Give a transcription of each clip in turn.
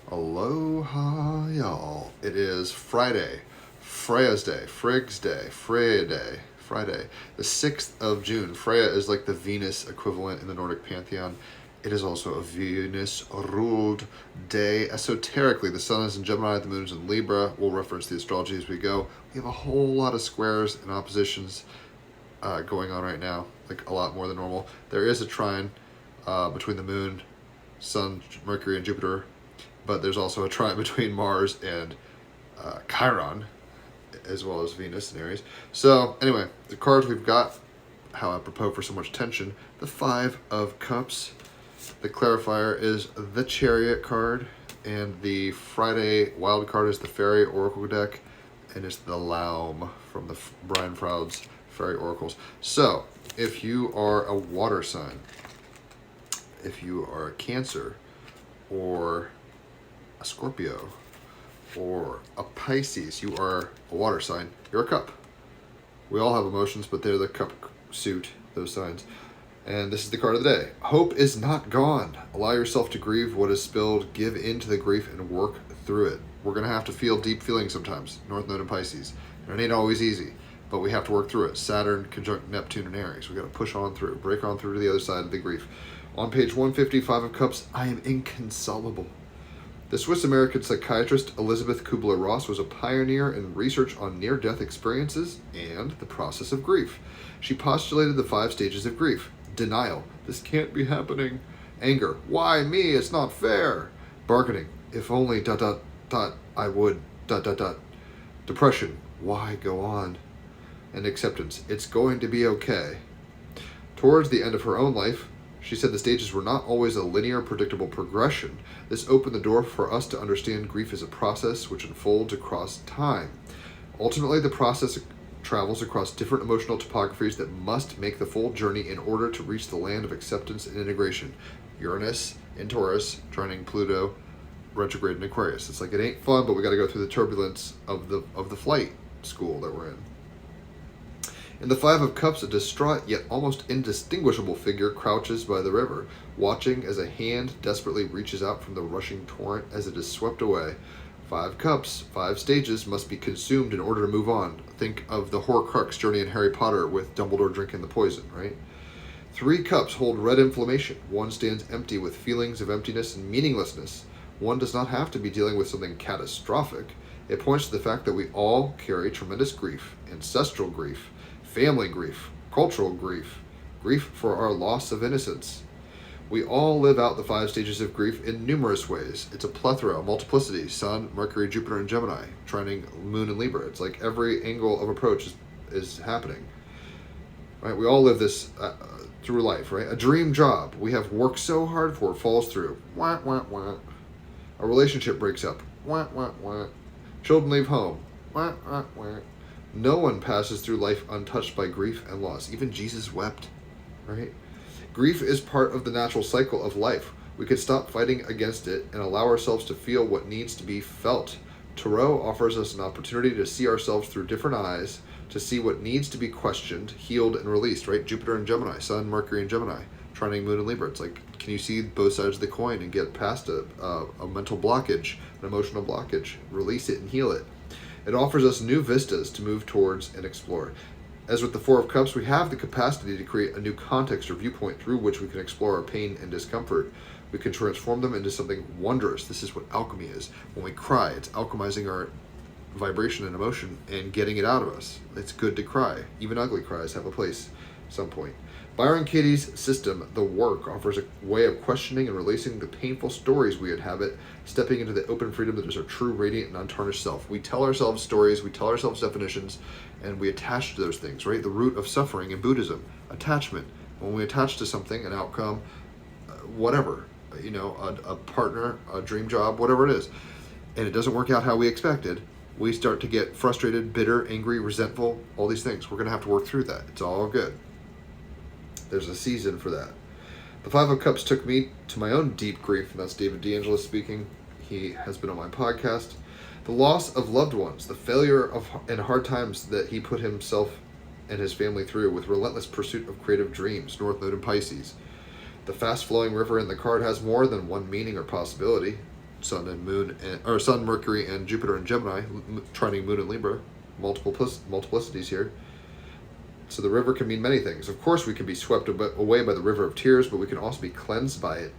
Aloha, y'all. It is Friday, Freya's Day, Frigg's Day, Freya Day, Friday, the 6th of June. Freya is like the Venus equivalent in the Nordic pantheon. It is also a Venus-ruled day. Esoterically, the sun is in Gemini, the moon is in Libra. We'll reference the astrology as we go. We have a whole lot of squares and oppositions going on right now, like a lot more than normal. There is a trine between the moon, sun, Mercury, and Jupiter. But there's also a trine between Mars and Chiron, as well as Venus and Aries. So anyway, the cards we've got, how apropos for so much tension, the Five of Cups. The clarifier is the Chariot card, and the Friday wild card is the Fairy Oracle deck, and it's the Laum from the Brian Froud's Fairy Oracles. So if you are a water sign, if you are a Cancer, or a Scorpio, or a Pisces, you are a water sign, you're a cup. We all have emotions, but they're the cup suit, those signs. And this is the card of the day. Hope is not gone. Allow yourself to grieve what is spilled, give in to the grief, and work through it. We're going to have to feel deep feelings sometimes, North Node and Pisces. And it ain't always easy, but we have to work through it. Saturn conjunct Neptune and Aries. We got to push on through, break on through to the other side of the grief. On page 155 of Cups, I am inconsolable. The Swiss-American psychiatrist Elizabeth Kubler-Ross was a pioneer in research on near-death experiences and the process of grief. She postulated the 5 stages of grief. Denial. This can't be happening. Anger. Why me? It's not fair. Bargaining. If only ... I would ... Depression. Why go on? And acceptance. It's going to be okay. Towards the end of her own life, she said the stages were not always a linear, predictable progression. This opened the door for us to understand grief as a process which unfolds across time. Ultimately, the process travels across different emotional topographies that must make the full journey in order to reach the land of acceptance and integration. Uranus in Taurus, trining Pluto, retrograde in Aquarius. It's like it ain't fun, but we got to go through the turbulence of the flight school that we're in. In the Five of Cups, a distraught yet almost indistinguishable figure crouches by the river, watching as a hand desperately reaches out from the rushing torrent as it is swept away. 5 cups, 5 stages must be consumed in order to move on. Think of the Horcrux journey in Harry Potter with Dumbledore drinking the poison, right? 3 cups hold red inflammation. 1 stands empty with feelings of emptiness and meaninglessness. 1 does not have to be dealing with something catastrophic. It points to the fact that we all carry tremendous grief, ancestral grief, family grief, cultural grief, grief for our loss of innocence. We all live out the 5 stages of grief in numerous ways. It's a plethora, a multiplicity. Sun, Mercury, Jupiter, and Gemini, trining Moon and Libra. It's like every angle of approach is happening. Right? We all live this through life, right? A dream job we have worked so hard for falls through. Wah, wah, wah. A relationship breaks up. Wah, wah, wah. Children leave home. Wah, wah, wah. No one passes through life untouched by grief and loss. Even Jesus wept, right? Grief is part of the natural cycle of life. We could stop fighting against it and allow ourselves to feel what needs to be felt. Tarot offers us an opportunity to see ourselves through different eyes, to see what needs to be questioned, healed, and released, right? Jupiter and Gemini, Sun, Mercury, and Gemini, trining Moon and Libra. It's like, can you see both sides of the coin and get past a mental blockage, an emotional blockage, release it and heal it? It offers us new vistas to move towards and explore. As with the 4 of Cups, we have the capacity to create a new context or viewpoint through which we can explore our pain and discomfort. We can transform them into something wondrous. This is what alchemy is. When we cry, it's alchemizing our vibration and emotion and getting it out of us. It's good to cry. Even ugly cries have a place at some point. Byron Katie's system, The Work, offers a way of questioning and releasing the painful stories we inhabit, stepping into the open freedom that is our true, radiant, and untarnished self. We tell ourselves stories, we tell ourselves definitions, and we attach to those things, right? The root of suffering in Buddhism, attachment. When we attach to something, an outcome, whatever, a partner, a dream job, whatever it is, and it doesn't work out how we expected, we start to get frustrated, bitter, angry, resentful, all these things. We're going to have to work through that. It's all good. There's a season for that. The 5 of Cups took me to my own deep grief, and that's David D'Angelo speaking. He has been on my podcast. The loss of loved ones, the failure and hard times that he put himself and his family through with relentless pursuit of creative dreams, North Node and Pisces. The fast-flowing river in the card has more than one meaning or possibility. Sun and Moon, or Sun, Mercury, and Jupiter in Gemini, trining Moon in Libra, multiplicities here. So the river can mean many things. Of course, we can be swept away by the river of tears, but we can also be cleansed by it.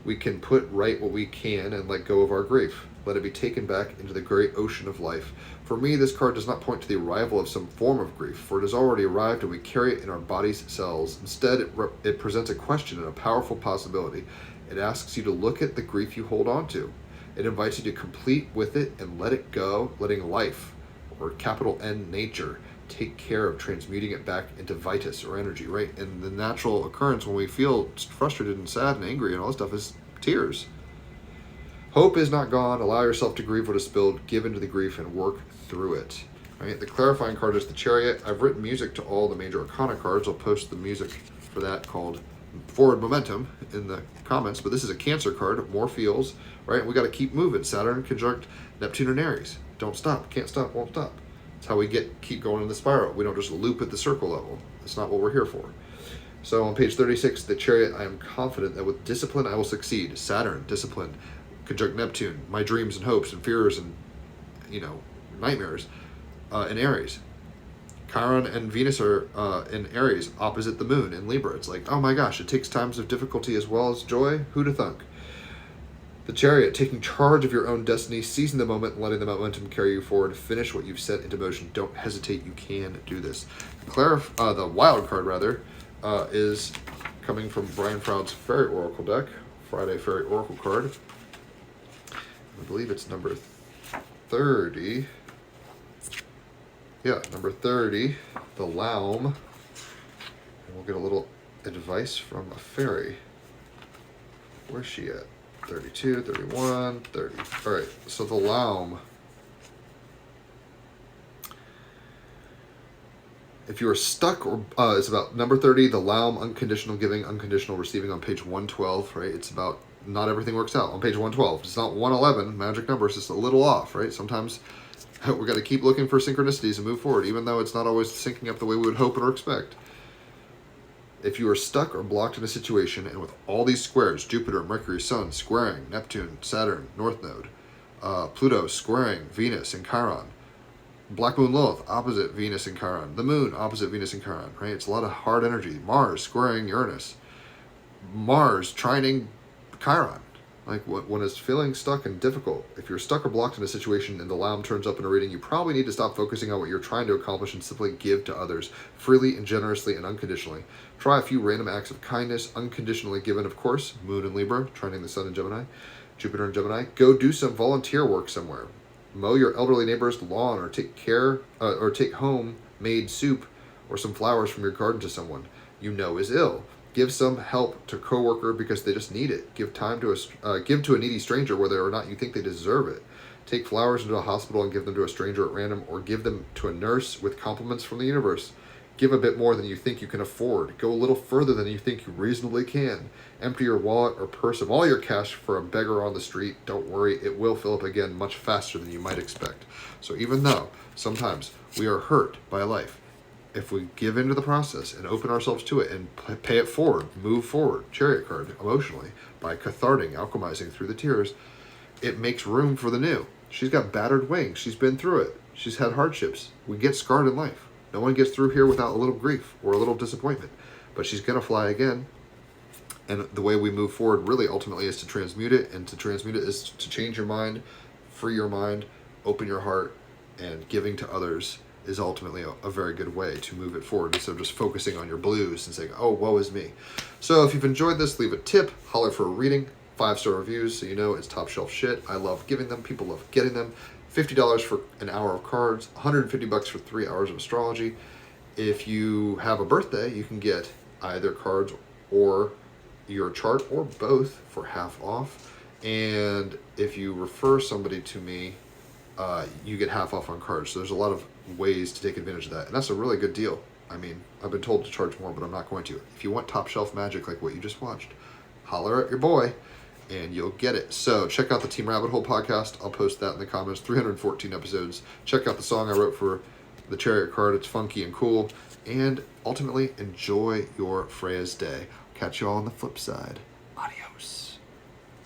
We can put right what we can and let go of our grief. Let it be taken back into the great ocean of life. For me, this card does not point to the arrival of some form of grief, for it has already arrived and we carry it in our body's cells. Instead, it presents a question and a powerful possibility. It asks you to look at the grief you hold on to. It invites you to complete with it and let it go, letting life, or capital N, nature, take care of transmuting it back into vitus or energy, right? And the natural occurrence when we feel frustrated and sad and angry and all this stuff is tears. Hope is not gone. Allow yourself to grieve what is spilled. Give into the grief and work through it. Right? The clarifying card is the Chariot. I've written music to all the major arcana cards. I'll post the music for that called Forward Momentum in the comments. But this is a Cancer card. More feels, right? We got to keep moving. Saturn conjunct Neptune and Aries. Don't stop. Can't stop. Won't stop. It's how we keep going in the spiral. We don't just loop at the circle level. That's not what we're here for. So on page 36, the Chariot, I am confident that with discipline I will succeed. Saturn, discipline, conjunct Neptune, my dreams and hopes and fears and, nightmares, in Aries. Chiron and Venus are in Aries, opposite the moon in Libra. It's like, oh my gosh, it takes times of difficulty as well as joy. Who'd have thunk? The Chariot, taking charge of your own destiny, seizing the moment and letting the momentum carry you forward. Finish what you've set into motion. Don't hesitate. You can do this. The wild card, rather, is coming from Brian Froud's Fairy Oracle deck, Friday Fairy Oracle card. I believe it's number 30. Yeah, number 30, the Laum. And we'll get a little advice from a fairy. Where's she at? 32, 31, 30. All right, so the Laum. If you are stuck, or it's about number 30, the Laum, unconditional giving, unconditional receiving on page 112, right? It's about not everything works out on page 112. It's not 111, magic number. It's just a little off, right? Sometimes we got to keep looking for synchronicities and move forward, even though it's not always syncing up the way we would hope or expect. If you are stuck or blocked in a situation, and with all these squares, Jupiter, Mercury, Sun, squaring Neptune, Saturn, North Node, Pluto squaring Venus and Chiron, Black Moon Lilith, opposite Venus and Chiron, the Moon, opposite Venus and Chiron, right? It's a lot of hard energy. Mars squaring Uranus, Mars trining Chiron. Like when it's feeling stuck and difficult, if you're stuck or blocked in a situation and the Laum turns up in a reading, you probably need to stop focusing on what you're trying to accomplish and simply give to others freely and generously and unconditionally. Try a few random acts of kindness, unconditionally given, of course. Moon in Libra, trining the Sun in Gemini, Jupiter in Gemini. Go do some volunteer work somewhere. Mow your elderly neighbor's lawn, or take home made soup or some flowers from your garden to someone you know is ill. Give some help to a coworker because they just need it. Give to a needy stranger whether or not you think they deserve it. Take flowers into a hospital and give them to a stranger at random, or give them to a nurse with compliments from the universe. Give a bit more than you think you can afford. Go a little further than you think you reasonably can. Empty your wallet or purse of all your cash for a beggar on the street. Don't worry, it will fill up again much faster than you might expect. So even though sometimes we are hurt by life, if we give into the process and open ourselves to it and pay it forward, move forward, Chariot card, emotionally, by cathartic, alchemizing through the tears, it makes room for the new. She's got battered wings. She's been through it. She's had hardships. We get scarred in life. No one gets through here without a little grief or a little disappointment. But she's going to fly again. And the way we move forward really ultimately is to transmute it. And to transmute it is to change your mind, free your mind, open your heart, and giving to others is ultimately a very good way to move it forward instead of just focusing on your blues and saying, oh, woe is me. So if you've enjoyed this, leave a tip, holler for a reading, 5-star reviews so you know it's top shelf shit. I love giving them. People love getting them. $50 for an hour of cards, $150 for 3 hours of astrology. If you have a birthday, you can get either cards or your chart or both for half off. And if you refer somebody to me, you get half off on cards. So there's a lot of ways to take advantage of that. And that's a really good deal. I mean, I've been told to charge more, but I'm not going to. If you want top shelf magic like what you just watched, holler at your boy and you'll get it. So check out the Team Rabbit Hole podcast. I'll post that in the comments. 314 episodes. Check out the song I wrote for the Chariot card. It's funky and cool. And ultimately, enjoy your Freya's day. Catch you all on the flip side.